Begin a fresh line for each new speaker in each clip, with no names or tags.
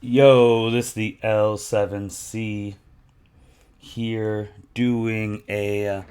Yo, this is the L7C here doing a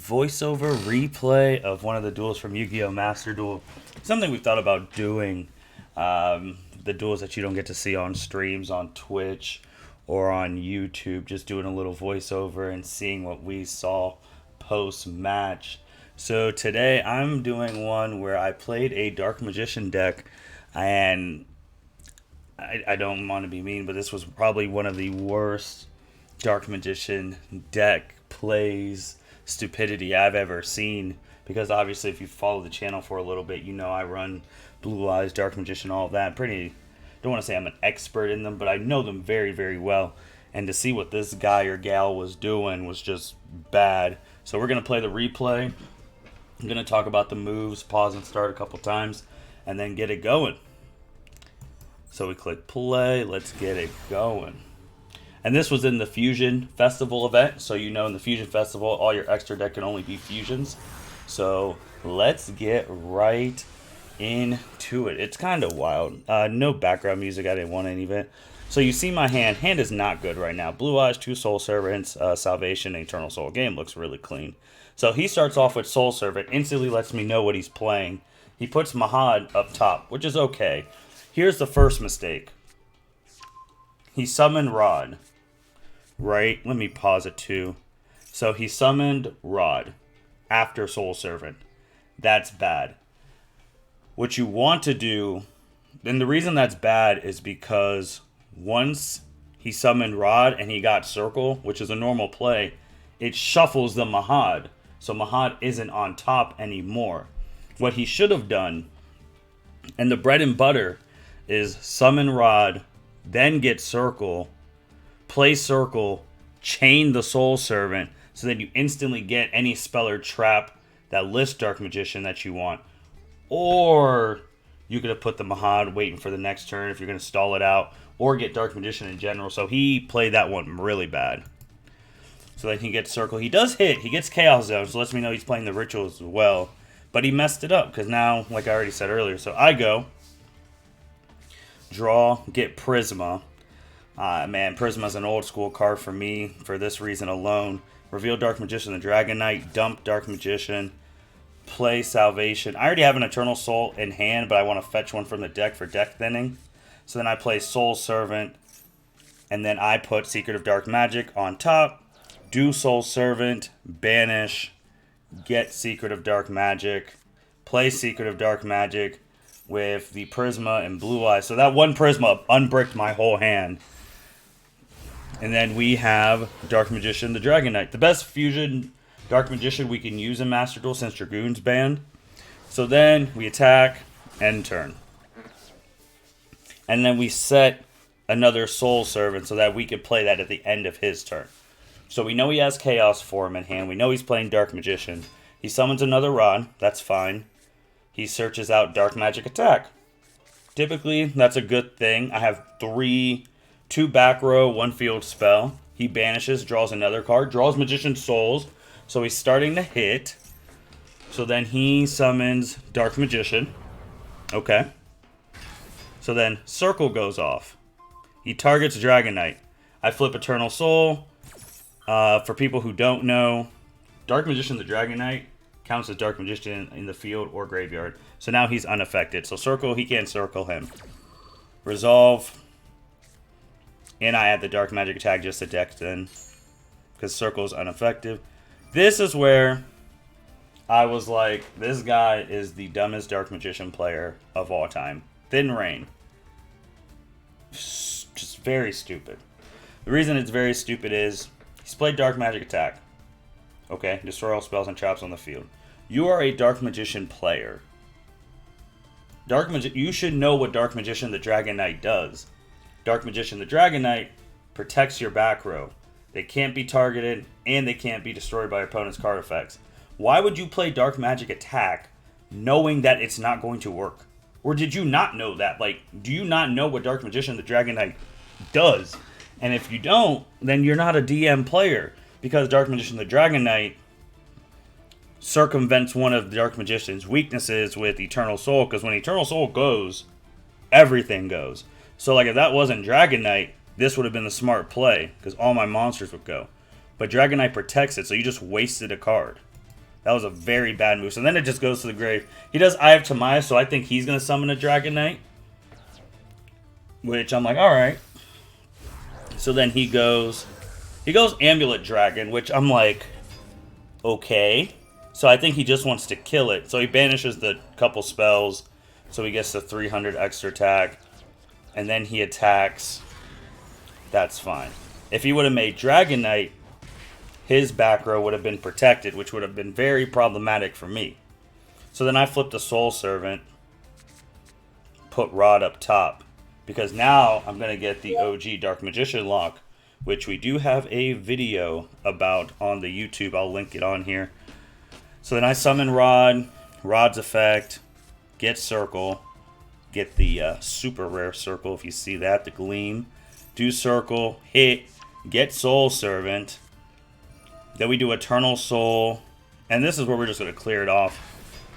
voiceover replay of one of the duels from Yu-Gi-Oh! Master Duel. Something we've thought about doing. The duels that you don't get to see on streams on Twitch or on YouTube. Just doing a little voiceover and seeing what we saw post-match. So today I'm doing one where I played a Dark Magician deck and I don't want to be mean, but this was probably one of the worst Dark Magician deck plays stupidity I've ever seen. Because obviously, if you follow the channel for a little bit, you know I run Blue Eyes, Dark Magician, all of that. Don't want to say I'm an expert in them, but I know them very, very well. And to see what this guy or gal was doing was just bad. So we're going to play the replay. I'm going to talk about the moves, pause and start a couple times, and then get it going. So we click play, let's get it going. And this was in the Fusion Festival event. So you know in the Fusion Festival, all your extra deck can only be fusions. So let's get right into it. It's kind of wild. No background music, I didn't want any of it. So you see my hand. Hand is not good right now. Blue Eyes, 2 Soul Servants, Salvation, Eternal Soul. Game looks really clean. So he starts off with Soul Servant, instantly lets me know what he's playing. He puts Mahad up top, which is okay. Here's the first mistake. He summoned Rod. Right? Let me pause it too. So he summoned Rod after Soul Servant. That's bad. What you want to do, and the reason that's bad is because once he summoned Rod and he got Circle, which is a normal play, it shuffles the Mahad. So Mahad isn't on top anymore. What he should have done, and the bread and butter, is summon Rod, then get Circle, play Circle, chain the Soul Servant, so that you instantly get any spell or trap that lists Dark Magician that you want. Or you could have put the Mahad waiting for the next turn if you're going to stall it out, or get Dark Magician in general. So he played that one really bad. So then he gets Circle. He does hit. He gets Chaos Zone, so lets me know he's playing the Rituals as well. But he messed it up, because now, like I already said earlier, so I go draw, get Prisma. Man, Prisma's an old school card for me for this reason alone. Reveal Dark Magician, the Dragon Knight, dump Dark Magician, play Salvation. I already have an Eternal Soul in hand, but I want to fetch one from the deck for deck thinning. So then I play Soul Servant, and then I put Secret of Dark Magic on top, do Soul Servant, banish, get Secret of Dark Magic, play Secret of Dark Magic, with the Prisma and Blue Eyes. So that one Prisma unbricked my whole hand. And then we have Dark Magician, the Dragon Knight. The best fusion Dark Magician we can use in Master Duel since Dragoon's banned. So then we attack, end turn. And then we set another Soul Servant so that we can play that at the end of his turn. So we know he has Chaos Form in hand. We know he's playing Dark Magician. He summons another Rod. That's fine. He searches out Dark Magic Attack. Typically, that's a good thing. I have 2 back row, 1 field spell. He banishes, draws another card, draws Magician Souls. So he's starting to hit. So then he summons Dark Magician. Okay. So then Circle goes off. He targets Dragon Knight. I flip Eternal Soul. For people who don't know, Dark Magician, the Dragon Knight, counts as Dark Magician in the field or graveyard. So now he's unaffected. So Circle, he can't circle him. Resolve. And I add the Dark Magic Attack just to deck then, because Circle is ineffective. This is where I was like, this guy is the dumbest Dark Magician player of all time. Thin Rain. Just very stupid. The reason it's very stupid is he's played Dark Magic Attack. Okay, destroy all spells and traps on the field. You are a Dark Magician player. You should know what Dark Magician the Dragon Knight does. Dark Magician the Dragon Knight protects your back row. They can't be targeted, and they can't be destroyed by opponent's card effects. Why would you play Dark Magic Attack knowing that it's not going to work? Or did you not know that? Like, do you not know what Dark Magician the Dragon Knight does? And if you don't, then you're not a DM player. Because Dark Magician the Dragon Knight circumvents one of the Dark Magician's weaknesses with Eternal Soul. Because when Eternal Soul goes, everything goes. So, like, if that wasn't Dragon Knight, this would have been the smart play, because all my monsters would go. But Dragon Knight protects it, so you just wasted a card. That was a very bad move. So then it just goes to the grave. He does Eye of Timaeus, so I think he's going to summon a Dragon Knight. Which I'm like, alright. So then he goes Amulet Dragon, which I'm like, okay. So I think he just wants to kill it. So he banishes the couple spells. So he gets the 300 extra attack. And then he attacks. That's fine. If he would have made Dragon Knight, his back row would have been protected, which would have been very problematic for me. So then I flipped the Soul Servant, put Rod up top, because now I'm going to get the OG Dark Magician lock, which we do have a video about on the YouTube. I'll link it on here. So then I summon Rod, Rod's effect, get Circle, get the super rare Circle, if you see that, the Gleam, do Circle, hit, get Soul Servant. Then we do Eternal Soul. And this is where we're just going to clear it off.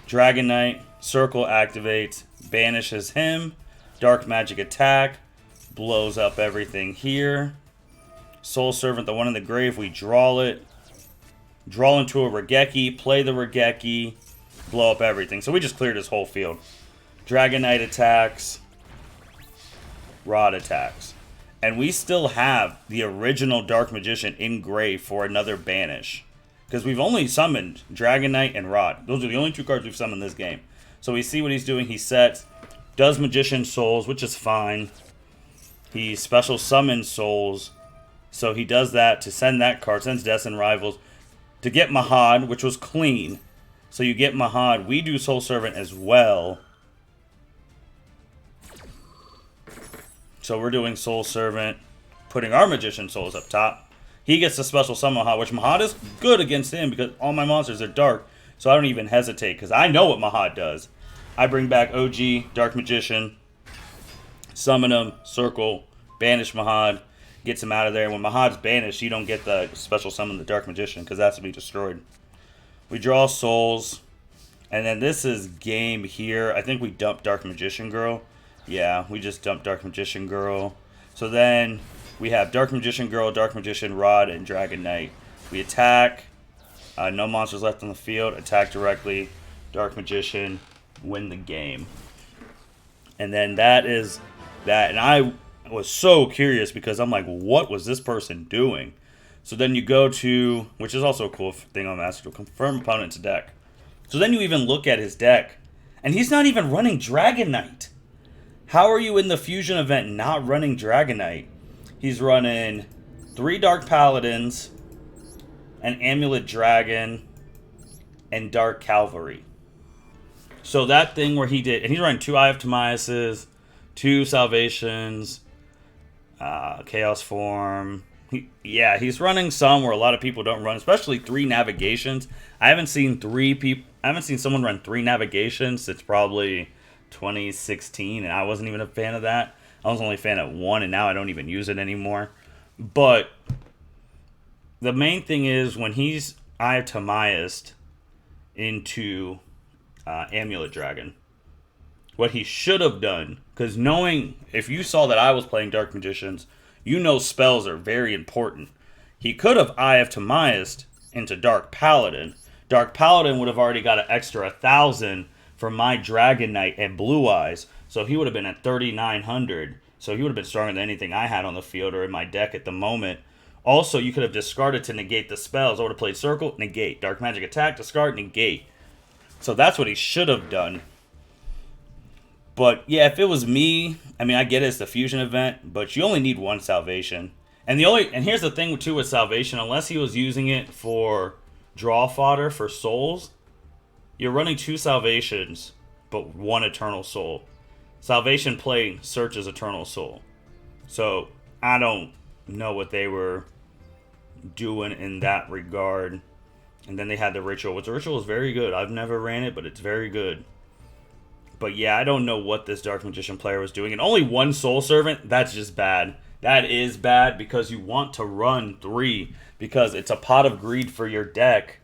Dragon Knight, Circle activates, banishes him. Dark Magic attack, blows up everything here. Soul Servant, the one in the grave, we draw it. Draw into a Regeki, play the Regeki, blow up everything. So we just cleared his whole field. Dragon Knight attacks. Rod attacks. And we still have the original Dark Magician in grave for another banish. Because we've only summoned Dragon Knight and Rod. Those are the only two cards we've summoned this game. So we see what he's doing. He sets, does Magician Souls, which is fine. He special summons Souls. So he does that to send that card, sends Deaths and Rivals. To get Mahad, which was clean. So you get Mahad. We do Soul Servant as well. So we're doing Soul Servant, putting our Magician Souls up top. He gets the special summon Mahad, which Mahad is good against him because all my monsters are dark. So I don't even hesitate because I know what Mahad does. I bring back OG, Dark Magician, summon him, circle, banish Mahad, gets him out of there. When Mahad's banished, you don't get the special summon the Dark Magician because that's to be destroyed. We draw Souls, and then this is game here. I think we dump Dark Magician Girl. Yeah, we just dumped Dark Magician Girl. So then we have Dark Magician Girl, Dark Magician Rod, and Dragon Knight. We attack. No monsters left on the field. Attack directly. Dark Magician. Win the game. And then that is that. And I was so curious because I'm like, what was this person doing? So then you go to, which is also a cool thing on Master Duel, confirm opponent's deck. So then you even look at his deck. And he's not even running Dragon Knight. How are you in the fusion event not running Dragon Knight? He's running 3 Dark Paladins, an Amulet Dragon, and Dark Cavalry. So that thing where he did, and he's running 2 Eye of Timaeuses, 2 Salvations, Chaos Form. He's running some where a lot of people don't run, especially 3 Navigations. I haven't seen someone run 3 Navigations since probably 2016, and I wasn't even a fan of that. I was only a fan of 1, and now I don't even use it anymore. But the main thing is when he's Eye of Timaeus into Amulet Dragon, what he should have done, because knowing, if you saw that I was playing Dark Magicians, you know spells are very important. He could have Eye of Timaeus into Dark Paladin. Dark Paladin would have already got an extra 1,000 for my Dragon Knight and Blue Eyes, so he would have been at 3,900. So he would have been stronger than anything I had on the field or in my deck at the moment. Also, you could have discarded to negate the spells. I would have played Circle, negate. Dark Magic attack, discard, negate. So that's what he should have done. But yeah, if it was me, I mean, I get it's the fusion event, but you only need 1 Salvation. And here's the thing too with Salvation, unless he was using it for draw fodder for souls, you're running 2 Salvations, but 1 Eternal Soul. Salvation play searches Eternal Soul. So I don't know what they were doing in that regard. And then they had the Ritual, which the Ritual is very good. I've never ran it, but it's very good. But yeah, I don't know what this Dark Magician player was doing. And only 1 Soul Servant, that's just bad. That is bad because you want to run 3. Because it's a Pot of Greed for your deck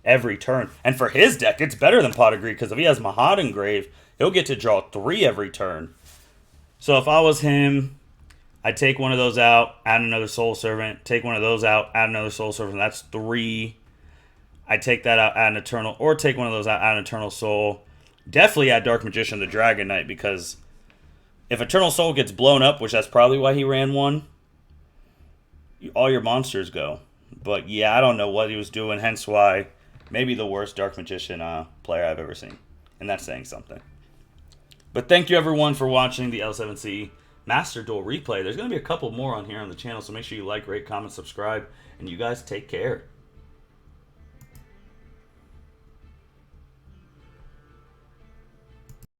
every turn. And for his deck, it's better than Pot of Greed. Because if he has Mahad engraved, he'll get to draw 3 every turn. So if I was him, I'd take one of those out, add another Soul Servant, take one of those out, add another Soul Servant. That's 3. I'd take that out, add an Eternal, or take one of those out, add an Eternal Soul. Definitely add Dark Magician, the Dragon Knight, because if Eternal Soul gets blown up, which that's probably why he ran one, all your monsters go. But yeah, I don't know what he was doing, hence why maybe the worst Dark Magician player I've ever seen. And that's saying something. But thank you everyone for watching the L7C Master Duel replay. There's going to be a couple more on here on the channel, so make sure you like, rate, comment, subscribe, and you guys take care.